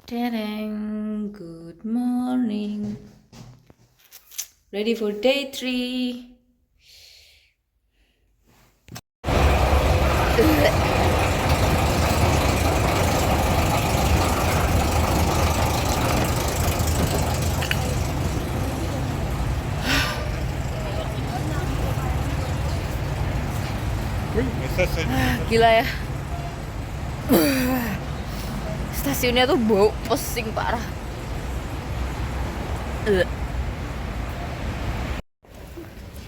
Tereng, good morning. Ready for day 3. Gila ya. Stasiunnya tuh bau pusing parah.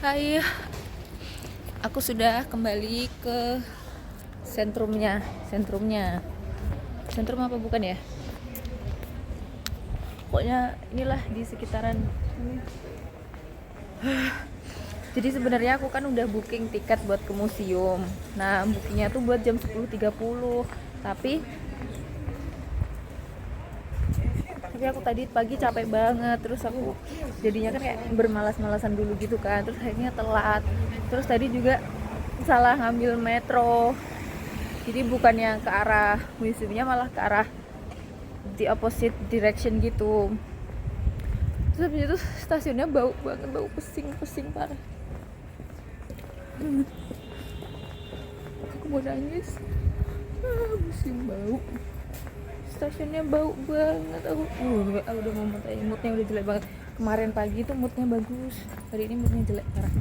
Hai, aku sudah kembali ke sentrumnya. Sentrum apa bukan ya? Pokoknya inilah di sekitaran ini. Jadi sebenarnya aku kan udah booking tiket buat ke museum. Nah, bookingnya tuh buat jam 10.30. Tapi aku tadi pagi capek banget, terus aku jadinya kan kayak bermalas-malasan dulu gitu kan, terus akhirnya telat. Terus tadi juga salah ngambil metro, jadi bukannya ke arah museumnya, malah ke arah the opposite direction gitu. Terus habis itu stasiunnya bau banget, bau pusing parah. Aku mau nangis, pusing bau. Stasiunnya bau banget. Aku udah mau muntah, moodnya udah jelek banget. Kemarin pagi tuh moodnya bagus, hari ini moodnya jelek parah.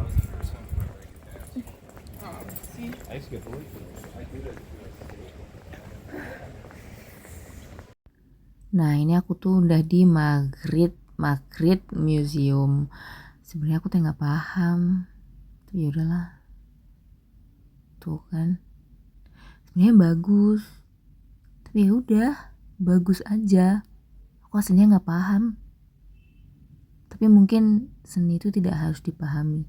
Nah, ini aku tuh udah di Magritte Museum. Sebenarnya aku tuh nggak paham, tapi ya udahlah. Tuh kan, sebenarnya bagus, tapi ya udah, bagus aja. Aku aslinya nggak paham, tapi mungkin seni itu tidak harus dipahami.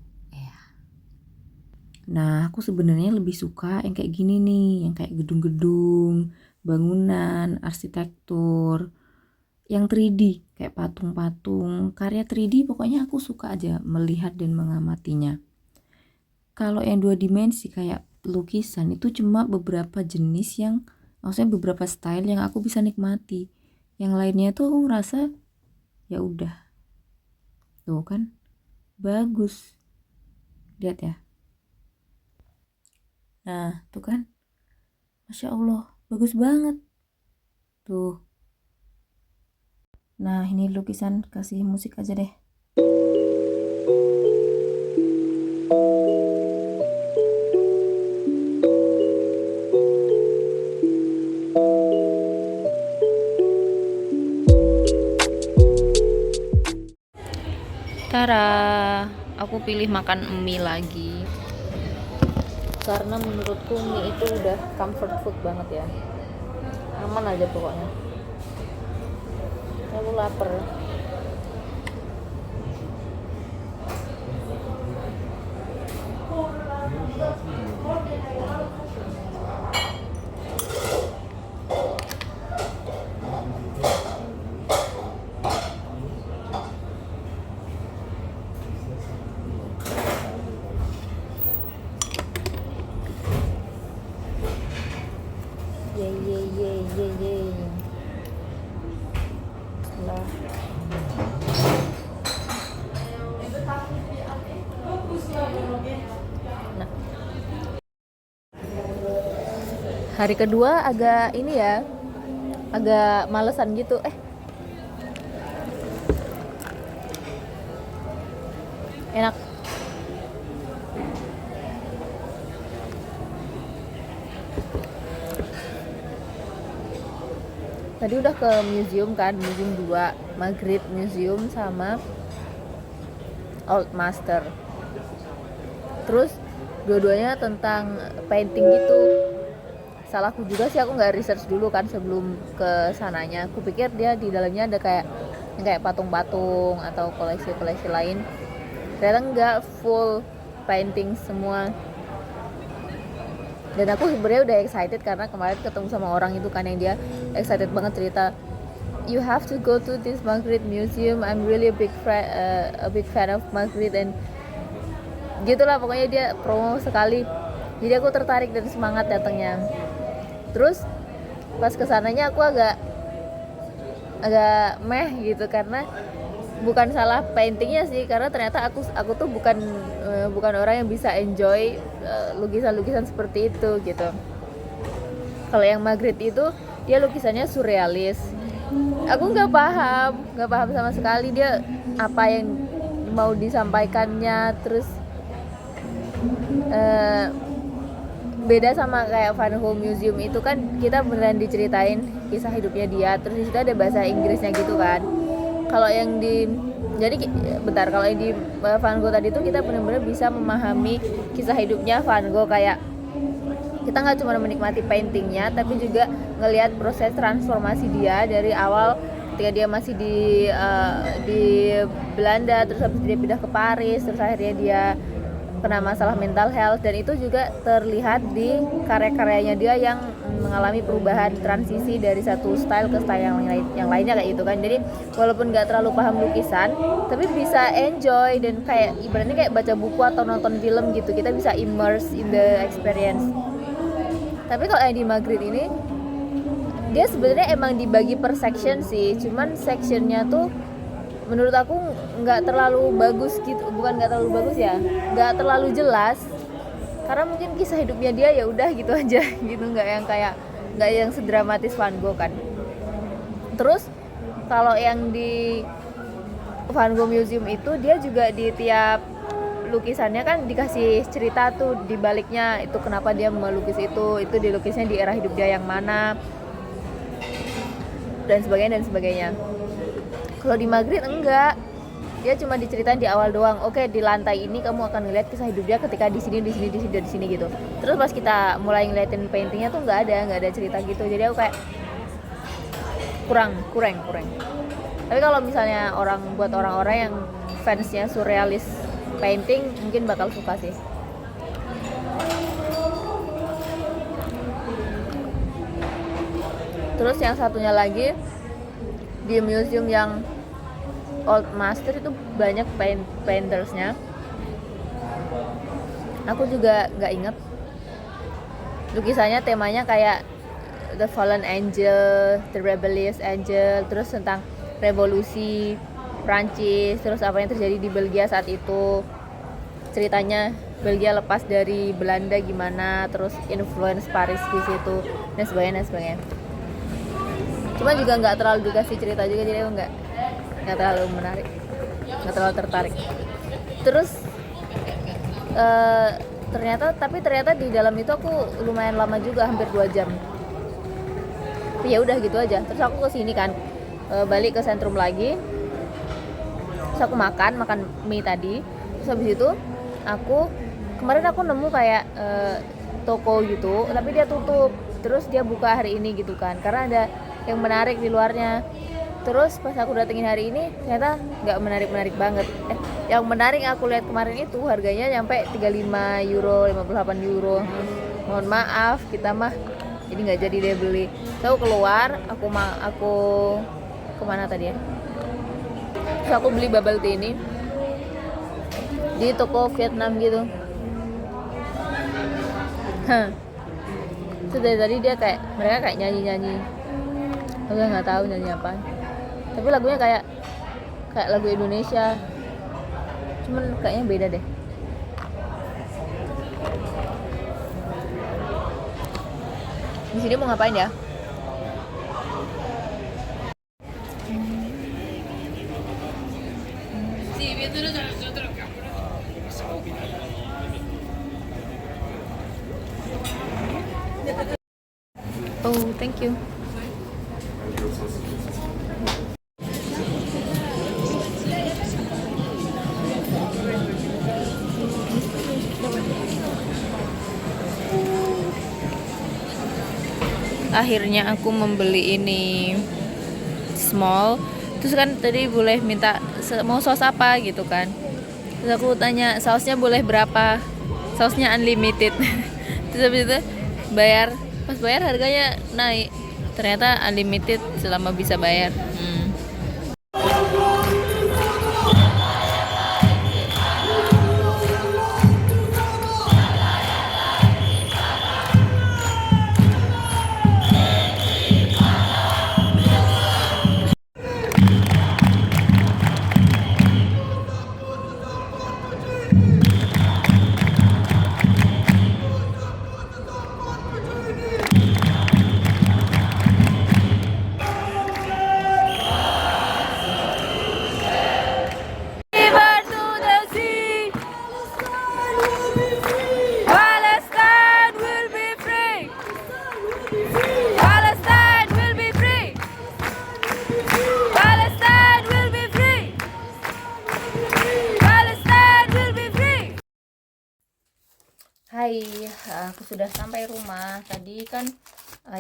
Nah, aku sebenarnya lebih suka yang kayak gini nih, yang kayak gedung-gedung, bangunan, arsitektur, yang 3D, kayak patung-patung, karya 3D. Pokoknya aku suka aja melihat dan mengamatinya. Kalau yang 2 dimensi kayak lukisan itu cuma beberapa jenis yang, maksudnya beberapa style yang aku bisa nikmati. Yang lainnya tuh aku ngerasa ya udah. Tuh kan, bagus. Lihat ya. Nah, tuh kan, Masya Allah, bagus banget. Tuh. Nah, ini lukisan, kasih musik aja deh. Tara, aku pilih makan mie lagi. Karena menurutku mie itu udah comfort food banget ya, aman aja pokoknya. Aku lapar. Yeay. Nah, hari kedua agak ini ya, agak malesan gitu. Enak. Tadi udah ke museum kan, museum 2, Magritte Museum sama Old Master. Terus dua-duanya tentang painting gitu. Salahku juga sih, aku nggak research dulu kan sebelum ke sananya. Aku pikir dia di dalamnya ada kayak patung-patung atau koleksi-koleksi lain. Ternyata enggak, full painting semua. Dan aku sebenarnya udah excited karena kemarin ketemu sama orang itu kan, yang dia excited banget cerita, you have to go to this Magritte Museum. I'm really a big fan of Magritte, and gitulah pokoknya dia promo sekali. Jadi aku tertarik dan semangat datangnya. Terus pas kesananya aku agak meh gitu, karena bukan salah paintingnya sih, karena ternyata aku tuh bukan orang yang bisa enjoy lukisan-lukisan seperti itu gitu. Kalau yang Magritte itu dia lukisannya surrealis, aku nggak paham sama sekali dia apa yang mau disampaikannya. Terus beda sama kayak Van Gogh Museum itu kan kita beneran diceritain kisah hidupnya dia, terus di situ ada bahasa Inggrisnya gitu kan. Kalau yang di kalau yang di Van Gogh tadi tuh kita benar-benar bisa memahami kisah hidupnya Van Gogh, kayak kita nggak cuma menikmati paintingnya tapi juga ngelihat proses transformasi dia dari awal ketika dia masih di Belanda, terus habis dia pindah ke Paris, terus akhirnya dia kena masalah mental health, dan itu juga terlihat di karya-karyanya dia yang mengalami perubahan transisi dari satu style ke style yang lainnya kayak gitu kan. Jadi walaupun nggak terlalu paham lukisan tapi bisa enjoy, dan kayak ibaratnya kayak baca buku atau nonton film gitu, kita bisa immerse in the experience. Tapi kalau yang di Magritte ini dia sebenarnya emang dibagi per section sih, cuman sectionnya tuh menurut aku nggak terlalu bagus gitu, bukan nggak terlalu bagus ya, nggak terlalu jelas, karena mungkin kisah hidupnya dia ya udah gitu aja gitu, nggak yang sedramatis Van Gogh kan. Terus kalau yang di Van Gogh Museum itu dia juga di tiap lukisannya kan dikasih cerita tuh di baliknya, itu kenapa dia melukis itu dilukisnya di era hidup dia yang mana, dan sebagainya. Kalau di Magritte enggak, dia cuma diceritain di awal doang. Oke, di lantai ini kamu akan ngeliat kisah hidup dia ketika di sini gitu. Terus pas kita mulai ngeliatin paintingnya tuh nggak ada cerita gitu. Jadi aku kayak kurang. Tapi kalau misalnya buat orang-orang yang fansnya surrealis painting mungkin bakal suka sih. Terus yang satunya lagi di museum yang Old Master itu banyak paintersnya. Aku juga nggak inget lukisannya, temanya kayak The Fallen Angel, The Rebellious Angel, terus tentang revolusi Prancis, terus apa yang terjadi di Belgia saat itu, ceritanya Belgia lepas dari Belanda gimana, terus influence Paris di situ, dan sebagainya. Cuma juga nggak terlalu dikasih cerita juga, jadi aku nggak terlalu menarik, nggak terlalu tertarik. Terus ternyata di dalam itu aku lumayan lama juga, hampir 2 jam. Tapi ya udah gitu aja. Terus aku kesini kan, balik ke sentrum lagi. Terus aku makan mie tadi. Terus habis itu kemarin aku nemu kayak toko gitu, tapi dia tutup. Terus dia buka hari ini gitu kan, karena ada yang menarik di luarnya. Terus pas aku datengin hari ini ternyata nggak menarik banget. Yang menarik aku lihat kemarin itu harganya nyampe 35 euro, 58 euro. Mohon maaf, kita mah jadi nggak jadi deh beli. So aku keluar, aku kemana tadi ya? Terus aku beli bubble tea ini di toko Vietnam gitu. Terus dari tadi mereka kayak nyanyi. Aku nggak tahu nyanyi apa. Tapi lagunya kayak lagu Indonesia, cuman kayaknya beda deh. Di sini mau ngapain ya? Oh, thank you. Akhirnya aku membeli ini small. Terus kan tadi boleh minta mau saus apa gitu kan. Terus aku tanya sausnya boleh berapa, sausnya unlimited. Terus habis itu pas bayar harganya naik, ternyata unlimited selama bisa bayar. Hai, aku sudah sampai rumah. Tadi kan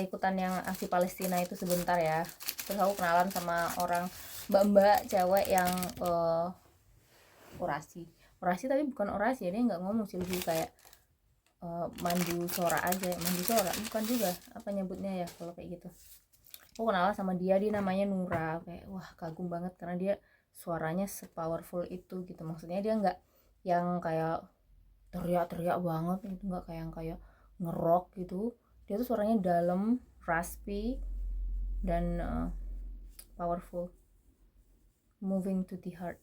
ikutan yang aksi Palestina itu sebentar ya. Terus aku kenalan sama orang mbak-mbak cewek yang orasi. Orasi tapi bukan orasi, dia nggak ngomong sih, lebih kayak mandu suara aja. Mandu suara bukan juga, apa nyebutnya ya kalau kayak gitu. Aku kenalan sama dia namanya Nura. Kayak wah, kagum banget karena dia suaranya sepowerful itu gitu. Maksudnya dia nggak yang kayak teriak-teriak banget gitu, nggak kayak yang kayak ngerok gitu. Dia tuh suaranya dalam, raspy, dan powerful, moving to the heart.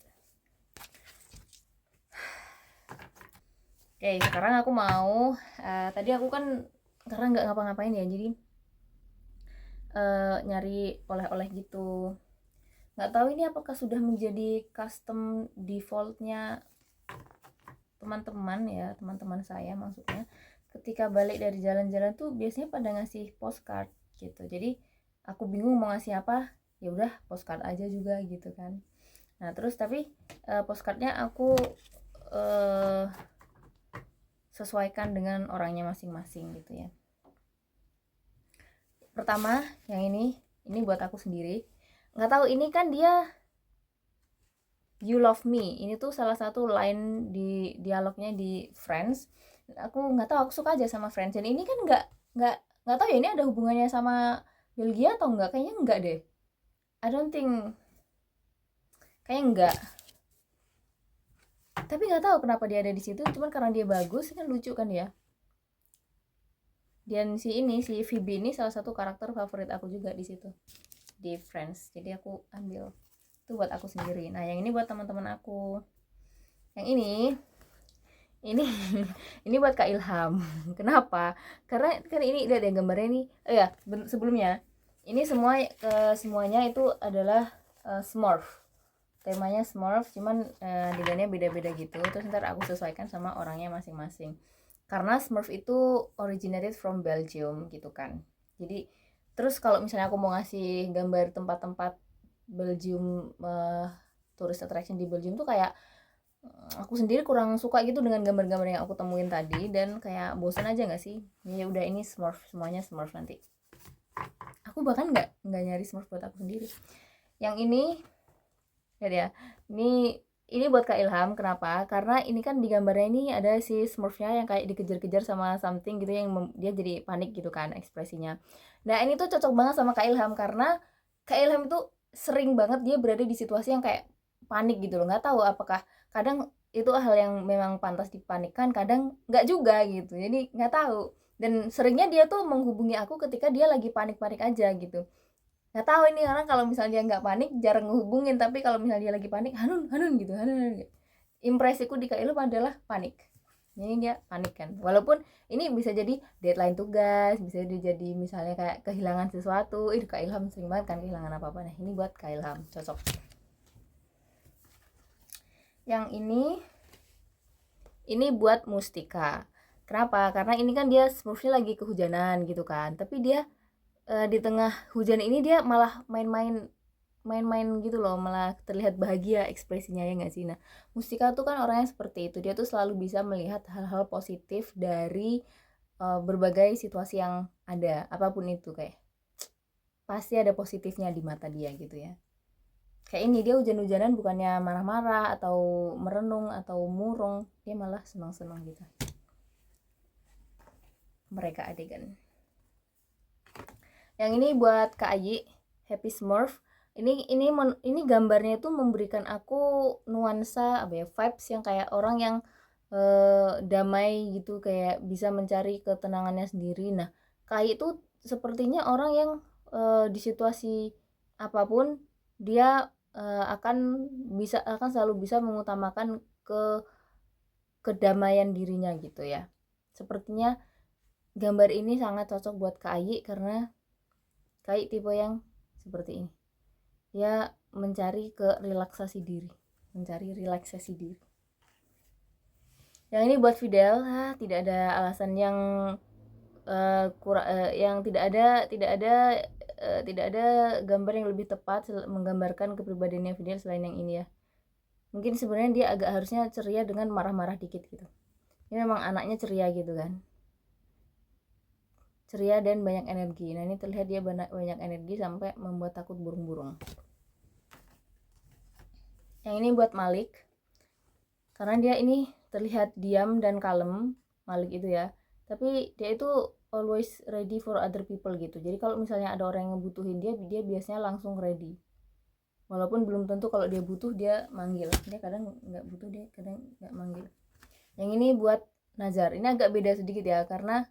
Oke, sekarang aku mau tadi aku kan karena nggak ngapa-ngapain ya, jadi nyari oleh-oleh gitu. Nggak tahu ini apakah sudah menjadi custom defaultnya teman-teman ya, teman-teman saya maksudnya, ketika balik dari jalan-jalan tuh biasanya pada ngasih postcard gitu. Jadi aku bingung mau ngasih apa, ya udah postcard aja juga gitu kan. Nah terus tapi postcardnya aku sesuaikan dengan orangnya masing-masing gitu ya. Pertama yang ini buat aku sendiri. Nggak tahu ini kan dia You Love Me, ini tuh salah satu line di dialognya di Friends. Aku nggak tahu, aku suka aja sama Friends, dan ini kan nggak tahu ya ini ada hubungannya sama Belgia atau enggak, kayaknya enggak deh. I don't think, kayaknya enggak, tapi nggak tahu kenapa dia ada di situ, cuman karena dia bagus kan, lucu kan ya. Dan si Phoebe ini salah satu karakter favorit aku juga di situ di Friends, jadi aku ambil itu buat aku sendiri. Nah yang ini buat teman-teman aku. Yang ini ini buat Kak Ilham. Kenapa? Karena kan ini lihat ya gambarnya nih. Oh ya, sebelumnya ini semuanya itu adalah Smurf. Temanya Smurf, cuman desainnya beda-beda gitu. Terus ntar aku sesuaikan sama orangnya masing-masing. Karena Smurf itu originated from Belgium gitu kan. Jadi terus kalau misalnya aku mau ngasih gambar tempat-tempat Belgium, tourist attraction di Belgium tuh kayak aku sendiri kurang suka gitu dengan gambar-gambar yang aku temuin tadi, dan kayak bosan aja nggak sih. Ya udah ini Smurf, semuanya Smurf nanti. Aku bahkan nggak nyari Smurf buat aku sendiri. Yang ini lihat ya, ini buat Kak Ilham. Kenapa? Karena ini kan di gambarnya ini ada si Smurfnya yang kayak dikejar-kejar sama something gitu, yang dia jadi panik gitu kan ekspresinya. Nah ini tuh cocok banget sama Kak Ilham karena Kak Ilham itu sering banget dia berada di situasi yang kayak panik gitu loh. Nggak tahu apakah kadang itu hal yang memang pantas dipanikkan, kadang nggak juga gitu. Jadi nggak tahu. Dan seringnya dia tuh menghubungi aku ketika dia lagi panik-panik aja gitu. Nggak tahu ini orang, kalau misalnya dia nggak panik jarang ngehubungin, tapi kalau misalnya dia lagi panik Hanun Hanun gitu, Hanun. Impresiku di Kak Ilham adalah panik. Ini dia panik kan, walaupun ini bisa jadi deadline tugas, bisa jadi misalnya kayak kehilangan sesuatu. Kak Ilham sering banget kan kehilangan apa-apa. Nah ini buat Kak Ilham, cocok. Yang ini buat Mustika. Kenapa? Karena ini kan dia smurfnya lagi kehujanan gitu kan, tapi dia di tengah hujan ini dia malah main-main gitu loh, malah terlihat bahagia ekspresinya, ya nggak sih. Nah Mustika tuh kan orangnya seperti itu, dia tuh selalu bisa melihat hal-hal positif dari berbagai situasi yang ada, apapun itu, kayak pasti ada positifnya di mata dia gitu ya. Kayak ini dia hujan-hujanan bukannya marah-marah atau merenung atau murung, dia malah senang-senang gitu. Mereka adegan. Yang ini buat Kak Ayi, Happy Smurf. Ini gambarnya itu memberikan aku nuansa apa ya, vibes yang kayak orang yang damai gitu, kayak bisa mencari ketenangannya sendiri. Nah Kak Ayi itu sepertinya orang yang di situasi apapun dia akan selalu bisa mengutamakan kedamaian dirinya gitu ya. Sepertinya gambar ini sangat cocok buat Kak Ayi karena Kak Ayi tipe yang seperti ini. Dia mencari relaksasi diri. Yang ini buat Fidel, tidak ada alasan yang yang tidak ada gambar yang lebih tepat menggambarkan kepribadiannya Fidel selain yang ini ya. Mungkin sebenarnya dia agak harusnya ceria dengan marah-marah dikit gitu. Ini memang anaknya ceria gitu kan, ceria dan banyak energi. Nah ini terlihat dia banyak energi sampai membuat takut burung-burung. Yang ini buat Malik, karena dia ini terlihat diam dan kalem, Malik itu ya, tapi dia itu always ready for other people gitu. Jadi kalau misalnya ada orang yang ngebutuhin dia biasanya langsung ready, walaupun belum tentu kalau dia butuh dia manggil. Dia kadang nggak butuh, dia kadang nggak manggil. Yang ini buat Nazar, ini agak beda sedikit ya, karena